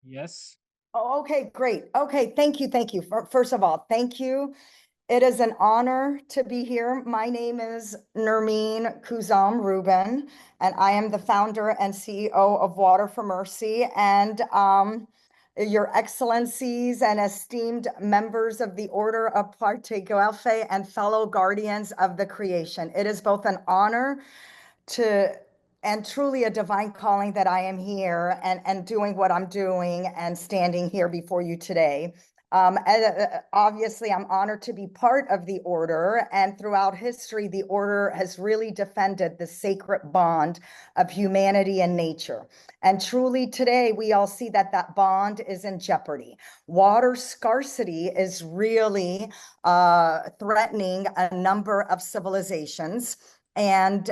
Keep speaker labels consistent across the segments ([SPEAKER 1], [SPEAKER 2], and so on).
[SPEAKER 1] Yes.
[SPEAKER 2] Oh, okay, great. Okay, thank you. Thank you. First of all, thank you. It is an honor to be here. My name is Nermine Khouzam Rubin, and I am the founder and CEO of Water for Mercy. And Your Excellencies and esteemed members of the Order of Parte, Guelfa, and fellow guardians of the creation. It is both an honor to and truly a divine calling that I am here and doing what I'm doing and standing here before you today. Obviously, I'm honored to be part of the order, and throughout history, the order has really defended the sacred bond of humanity and nature. And truly, today, we all see that that bond is in jeopardy. Water scarcity is really threatening a number of civilizations. And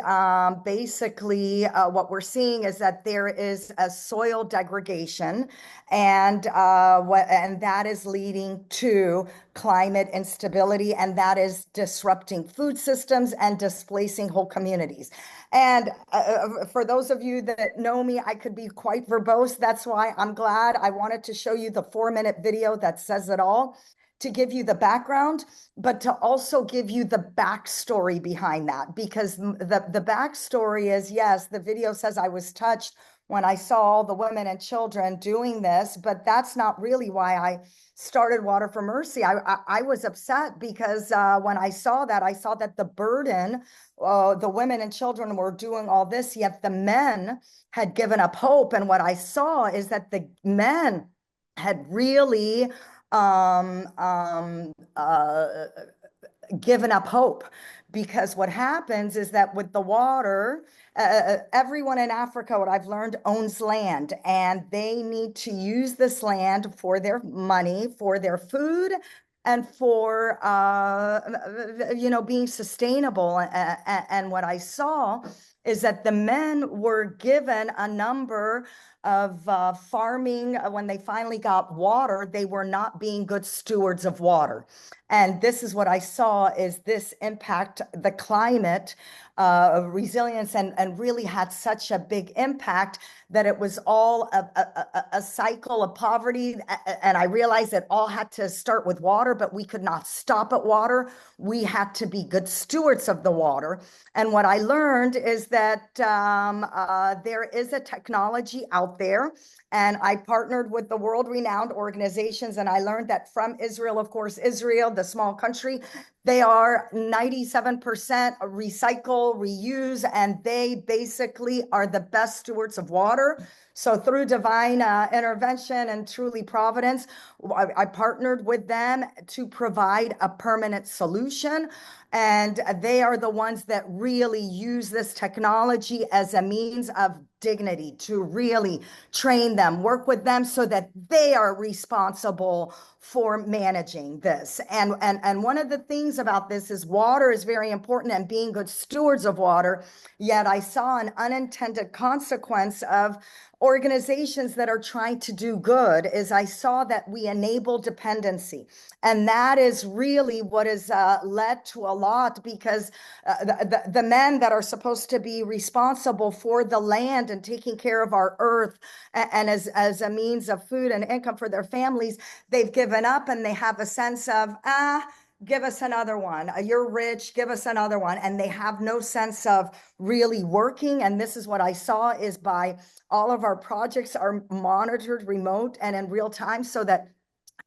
[SPEAKER 2] basically, what we're seeing is that there is a soil degradation, and that is leading to climate instability, and that is disrupting food systems and displacing whole communities. And For those of you that know me, I could be quite verbose. That's why I'm glad I wanted to show you the 4-minute video that says it all, to give you the background, but to also give you the backstory behind that. Because the backstory is, yes, the video says I was touched when I saw all the women and children doing this, but that's not really why I started Water for Mercy. I was upset because when I saw that the burden, the women and children were doing all this, yet the men had given up hope. And what I saw is that the men had really um, um, uh, given up hope, because what happens is that with the water, everyone in Africa, what I've learned, owns land, and they need to use this land for their money, for their food, and for being sustainable. And what I saw is that the men were given a number of farming. When they finally got water, they were not being good stewards of water. And this is what I saw, is this impact the climate resilience, and really had such a big impact that it was all a cycle of poverty. And I realized it all had to start with water, but we could not stop at water. We had to be good stewards of the water. And what I learned is that there is a technology out there, and I partnered with the world-renowned organizations, and I learned that from Israel, of course, Israel, the small country, they are 97% recycle, reuse, and they basically are the best stewards of water. So through divine intervention and truly providence, I partnered with them to provide a permanent solution. And they are the ones that really use this technology as a means of dignity, to really train them, work with them so that they are responsible for managing this. And one of the things about this is water is very important, and being good stewards of water. Yet I saw an unintended consequence of organizations that are trying to do good, is I saw that we enable dependency. And that is really what has led to a lot, because the men that are supposed to be responsible for the land and taking care of our earth, and as a means of food and income for their families, they've given up, and they have a sense of, give us another one. You're rich, give us another one. And they have no sense of really working. And this is what I saw, is by all of our projects are monitored remote and in real time, so that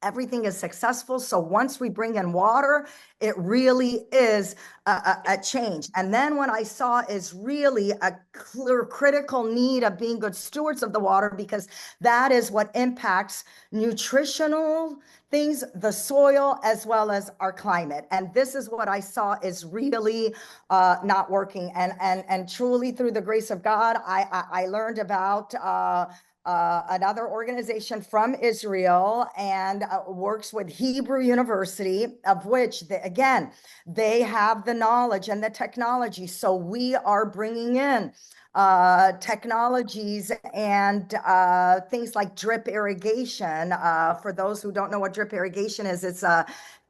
[SPEAKER 2] everything is successful. So once we bring in water, it really is a change. And then what I saw is really a clear critical need of being good stewards of the water, because that is what impacts nutritional things, the soil, as well as our climate. And this is what I saw is really not working. And truly, through the grace of God, I learned about another organization from Israel, and works with Hebrew University, of which, again, they have the knowledge and the technology. So we are bringing in technologies and things like drip irrigation. For those who don't know what drip irrigation is, it's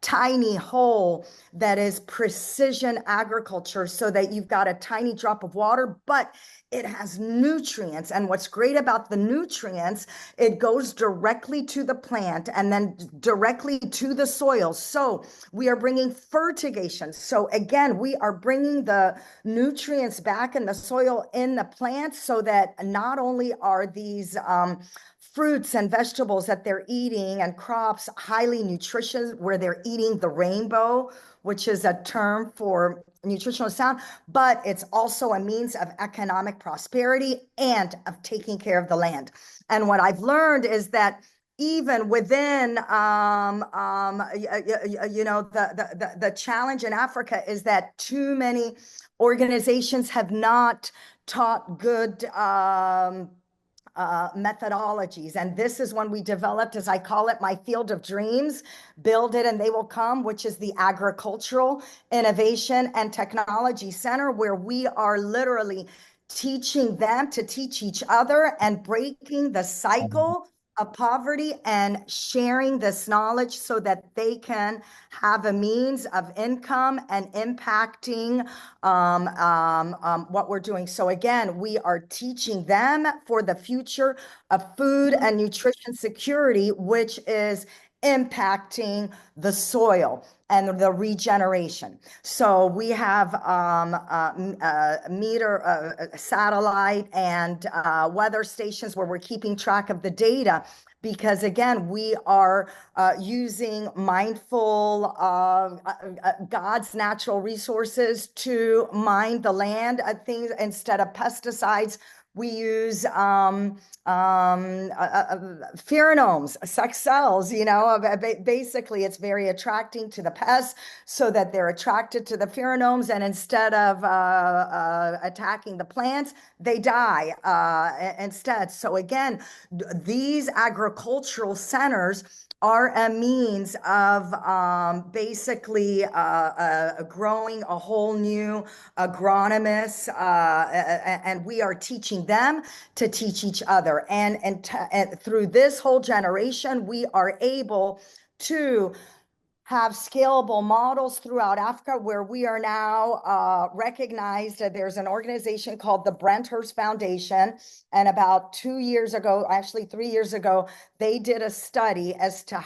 [SPEAKER 2] tiny hole that is precision agriculture, so that you've got a tiny drop of water, but it has nutrients. And what's great about the nutrients, it goes directly to the plant and then directly to the soil. So we are bringing fertigation. So again, we are bringing the nutrients back in the soil, in the plants, so that not only are these fruits and vegetables that they're eating and crops highly nutritious, where they're eating the rainbow, which is a term for nutritional sound, but it's also a means of economic prosperity and of taking care of the land. And what I've learned is that even within, the challenge in Africa is that too many organizations have not taught good methodologies. And this is when we developed, as I call it, my field of dreams, build it and they will come, which is the Agricultural Innovation and Technology Center, where we are literally teaching them to teach each other and breaking the cycle of poverty and sharing this knowledge so that they can have a means of income and impacting what we're doing. So again, we are teaching them for the future of food and nutrition security, which is impacting the soil and the regeneration. So we have satellite and weather stations where we're keeping track of the data, because again, we are using mindful God's natural resources to mine the land. Things, instead of pesticides, we use pheromones, sex cells, basically it's very attracting to the pests, so that they're attracted to the pheromones, and instead of attacking the plants, they die instead. So again, these agricultural centers are a means of basically growing a whole new agronomists, and we are teaching them to teach each other. And through this whole generation, we are able to have scalable models throughout Africa, where we are now recognized. There's an organization called the Brenthurst Foundation, and about 2 years ago, actually 3 years ago, they did a study as to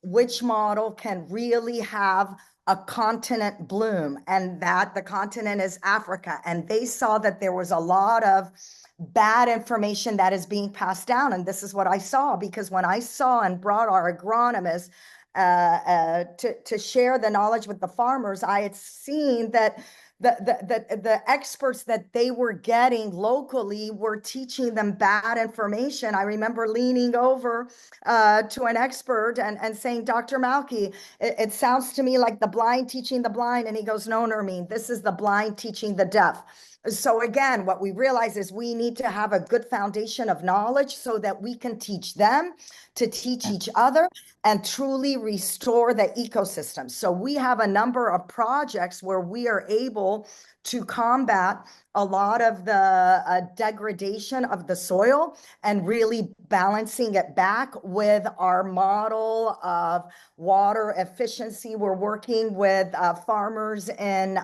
[SPEAKER 2] which model can really have a continent bloom, and that the continent is Africa. And they saw that there was a lot of bad information that is being passed down. And this is what I saw, because when I saw and brought our agronomists to share the knowledge with the farmers, I had seen that the experts that they were getting locally were teaching them bad information. I remember leaning over to an expert and saying, Dr. Malky, it sounds to me like the blind teaching the blind. And he goes, no, Nermine, this is the blind teaching the deaf. So again, what we realize is we need to have a good foundation of knowledge so that we can teach them to teach each other and truly restore the ecosystem. So we have a number of projects where we are able to combat a lot of the degradation of the soil and really balancing it back with our model of water efficiency. We're working with farmers in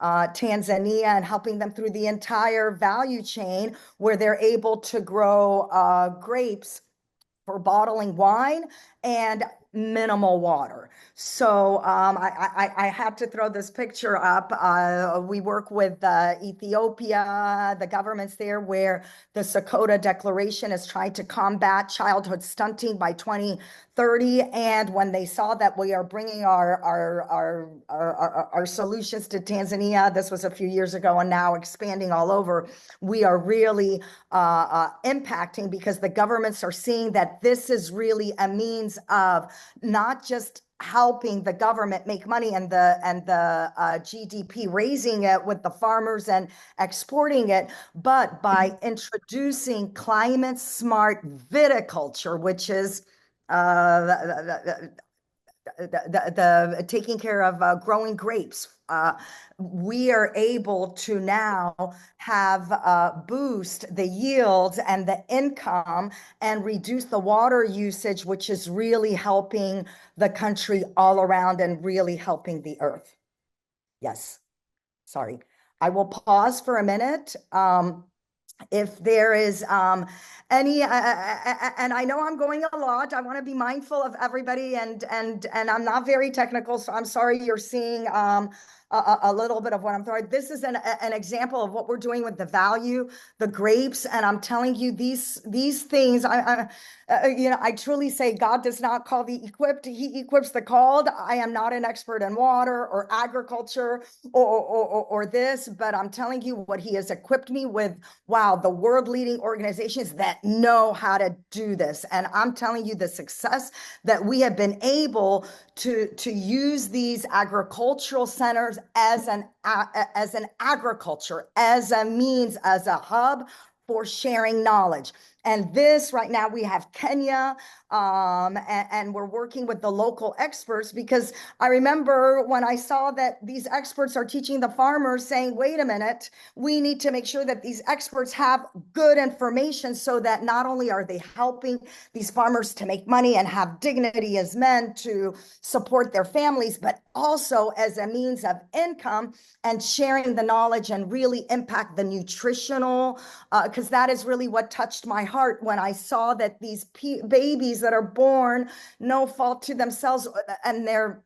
[SPEAKER 2] Tanzania and helping them through the entire value chain, where they're able to grow grapes for bottling wine and minimal water. So I had to throw this picture up. We work with Ethiopia, the governments there, where the Sokoto Declaration is trying to combat childhood stunting by 2030. And when they saw that we are bringing our solutions to Tanzania, this was a few years ago, and now expanding all over, we are really impacting, because the governments are seeing that this is really a means of not just helping the government make money and the GDP, raising it with the farmers and exporting it, but by introducing climate smart viticulture, which is the taking care of growing grapes. We are able to now have boost the yields and the income and reduce the water usage, which is really helping the country all around and really helping the earth. Yes, sorry. I will pause for a minute. If there is any, and I know I'm going a lot, I want to be mindful of everybody, and I'm not very technical, so I'm sorry you're seeing a little bit of what I'm throwing. This is an example of what we're doing with the value, the grapes, and I'm telling you these things. I truly say God does not call the equipped; He equips the called. I am not an expert in water or agriculture or this, but I'm telling you what He has equipped me with. Wow, the world leading organizations that know how to do this, and I'm telling you the success that we have been able to use these agricultural centers as an agriculture, as a means, as a hub for sharing knowledge. And this right now, we have Kenya, and we're working with the local experts, because I remember when I saw that these experts are teaching the farmers, saying, wait a minute, we need to make sure that these experts have good information, so that not only are they helping these farmers to make money and have dignity as men to support their families, but also as a means of income and sharing the knowledge and really impact the nutritional, because that is really what touched my heart when I saw that these babies that are born, no fault to themselves, and their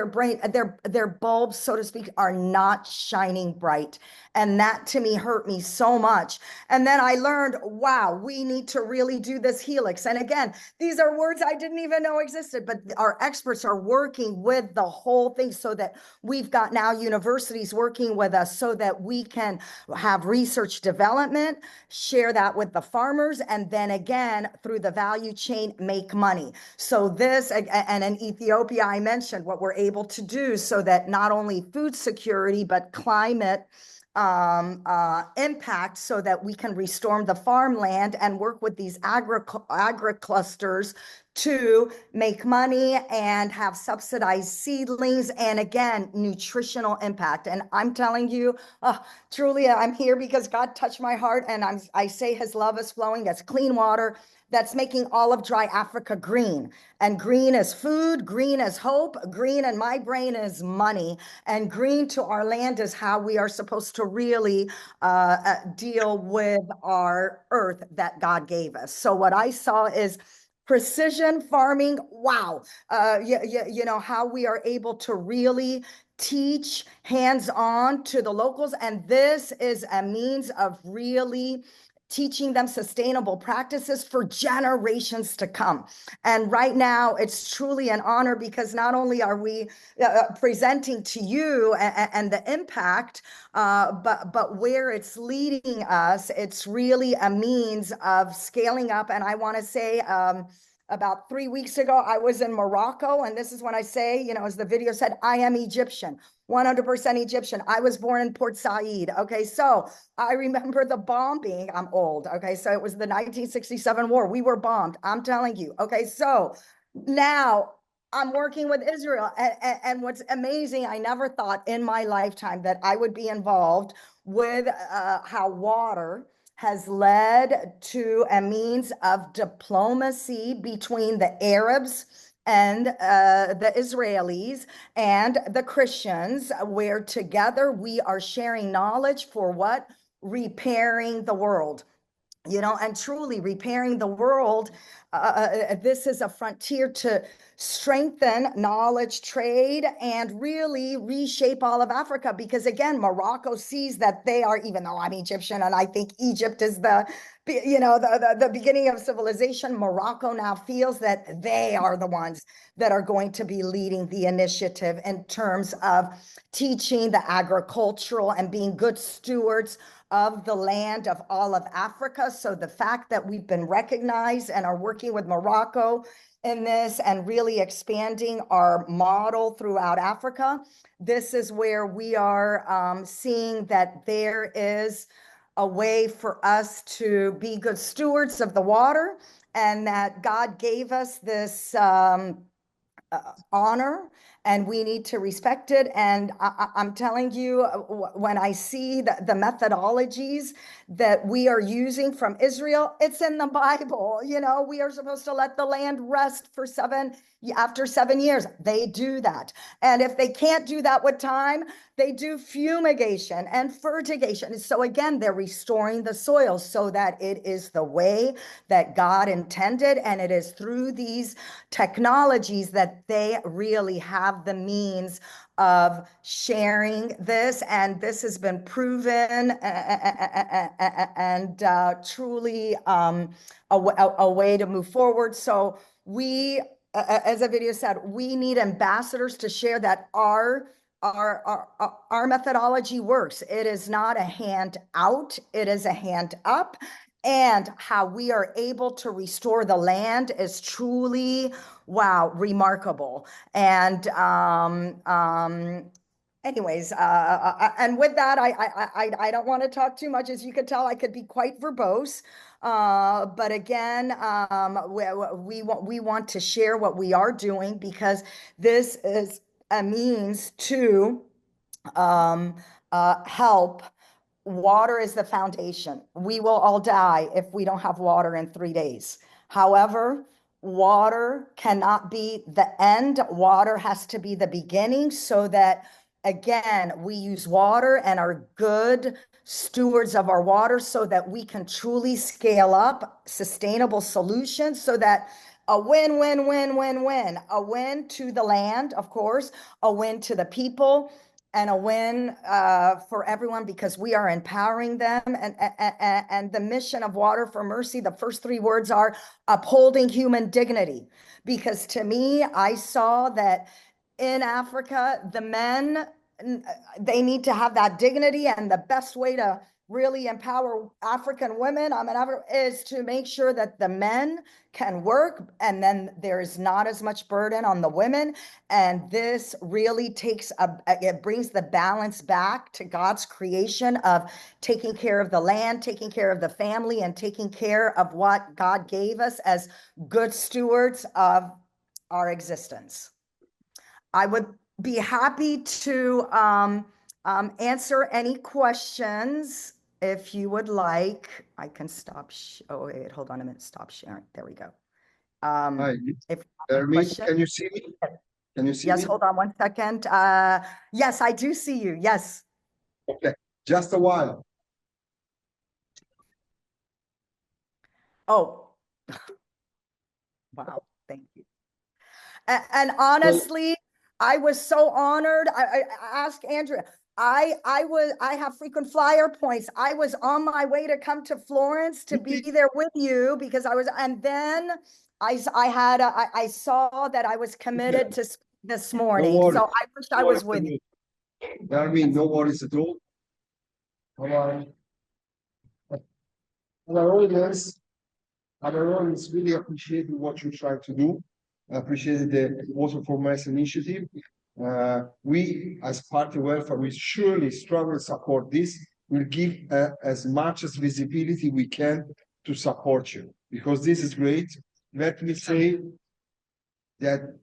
[SPEAKER 2] brain, their bulbs, so to speak, are not shining bright. And that to me hurt me so much. And then I learned, wow, we need to really do this helix. And again, these are words I didn't even know existed, but our experts are working with the whole thing, so that we've got now universities working with us, so that we can have research development, share that with the farmers, and then again, through the value chain, make money. So this, and in Ethiopia, I mentioned what we're able to do, so that not only food security, but climate impact, so that we can restore the farmland and work with these agri-clusters to make money and have subsidized seedlings, and again, nutritional impact. And I'm telling you, truly, I'm here because God touched my heart, and I say His love is flowing. That's clean water that's making all of dry Africa green. And green is food, green is hope, green in my brain is money, and green to our land is how we are supposed to really deal with our earth that God gave us. So what I saw is precision farming. Wow. You know, how we are able to really teach hands-on to the locals. And this is a means of really teaching them sustainable practices for generations to come. And right now, it's truly an honor, because not only are we presenting to you and the impact, but where it's leading us, it's really a means of scaling up. And I want to say, about 3 weeks ago, I was in Morocco, and this is when I say, you know, as the video said, I am Egyptian, 100% Egyptian. I was born in Port Said. Okay, so I remember the bombing. I'm old. Okay, so it was the 1967 war. We were bombed. I'm telling you. Okay, so now I'm working with Israel, and what's amazing, I never thought in my lifetime that I would be involved with how water has led to a means of diplomacy between the Arabs and the Israelis and the Christians, where together we are sharing knowledge for what? Repairing the world. You know, and truly repairing the world. This is a frontier to strengthen knowledge trade and really reshape all of Africa, because again, Morocco sees that they are, even though I'm Egyptian and I think Egypt is the, you know, the beginning of civilization, Morocco now feels that they are the ones that are going to be leading the initiative in terms of teaching the agricultural and being good stewards of the land of all of Africa. So the fact that we've been recognized and are working with Morocco in this and really expanding our model throughout Africa, this is where we are seeing that there is a way for us to be good stewards of the water, and that God gave us this honor, and we need to respect it. And I'm telling you, when I see the methodologies that we are using from Israel, it's in the Bible. You know, we are supposed to let the land rest for after 7 years. They do that. And if they can't do that with time, they do fumigation and fertigation. So again, they're restoring the soil so that it is the way that God intended. And it is through these technologies that they really have the means of sharing this. And this has been proven and truly a way to move forward. So we, as the video said, we need ambassadors to share that our methodology works. It is not a hand out, it is a hand up. And how we are able to restore the land is truly, wow, remarkable. And anyways, and with that, I don't want to talk too much. As you can tell, I could be quite verbose. But again, we want to share what we are doing, because this is a means to help. Water is the foundation. We will all die if we don't have water in 3 days. However, water cannot be the end. Water has to be the beginning, so that, again, we use water and are good stewards of our water, so that we can truly scale up sustainable solutions, so that a win, win, win, win, win, a win to the land, of course, a win to the people, and a win for everyone, because we are empowering them. And the mission of Water for Mercy, the first 3 words are upholding human dignity. Because to me, I saw that in Africa, the men, they need to have that dignity. And the best way to really empower African women, is to make sure that the men can work, and then there's not as much burden on the women. And this really it brings the balance back to God's creation of taking care of the land, taking care of the family, and taking care of what God gave us as good stewards of our existence. I would be happy to answer any questions if you would like. I can stop. Oh, wait, hold on a minute. Stop sharing. There we go.
[SPEAKER 1] Hi,
[SPEAKER 2] If
[SPEAKER 1] Nermine, can you see me? Can you see
[SPEAKER 2] yes,
[SPEAKER 1] me?
[SPEAKER 2] hold on 1 second. Yes, I do see you. Yes.
[SPEAKER 1] Okay, just a while.
[SPEAKER 2] Oh, wow. Thank you. And honestly, I was so honored. I asked Andrea. I have frequent flyer points. I was on my way to come to Florence to be there with you, because I was, and then I saw that I was committed to this morning. So I wish I was with you.
[SPEAKER 1] Nermine, no worries at all. Our audience, really appreciated what you try to do. Appreciated the Water for Mercy initiative. We, as Parte Guelfa, we surely strongly support this. We'll give as much as visibility we can to support you, because this is great. Let me say that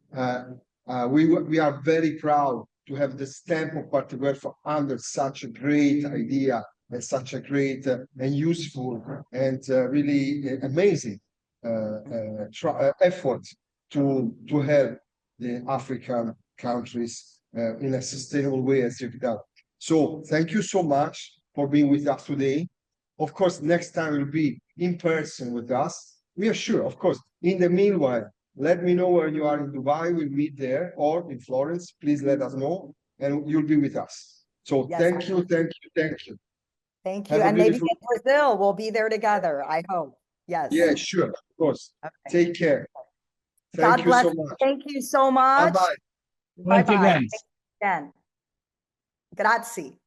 [SPEAKER 1] we are very proud to have the stamp of Parte Guelfa under such a great idea and such a great and useful and really amazing effort to help the African countries in a sustainable way, as you've done. So thank you so much for being with us today. Of course, next time will be in person with us. We are sure, of course. In the meanwhile, let me know where you are in Dubai. We'll meet there, or in Florence. Please let us know, and you'll be with us. So yes, thank you.
[SPEAKER 2] Thank you. And maybe in Brazil, we'll be there together, I hope. Yes.
[SPEAKER 1] Yeah, sure. Of course. Okay. Take care.
[SPEAKER 2] God bless. So much. Thank you so much.
[SPEAKER 1] Bye-bye.
[SPEAKER 2] Bye-bye. Again. Grazie.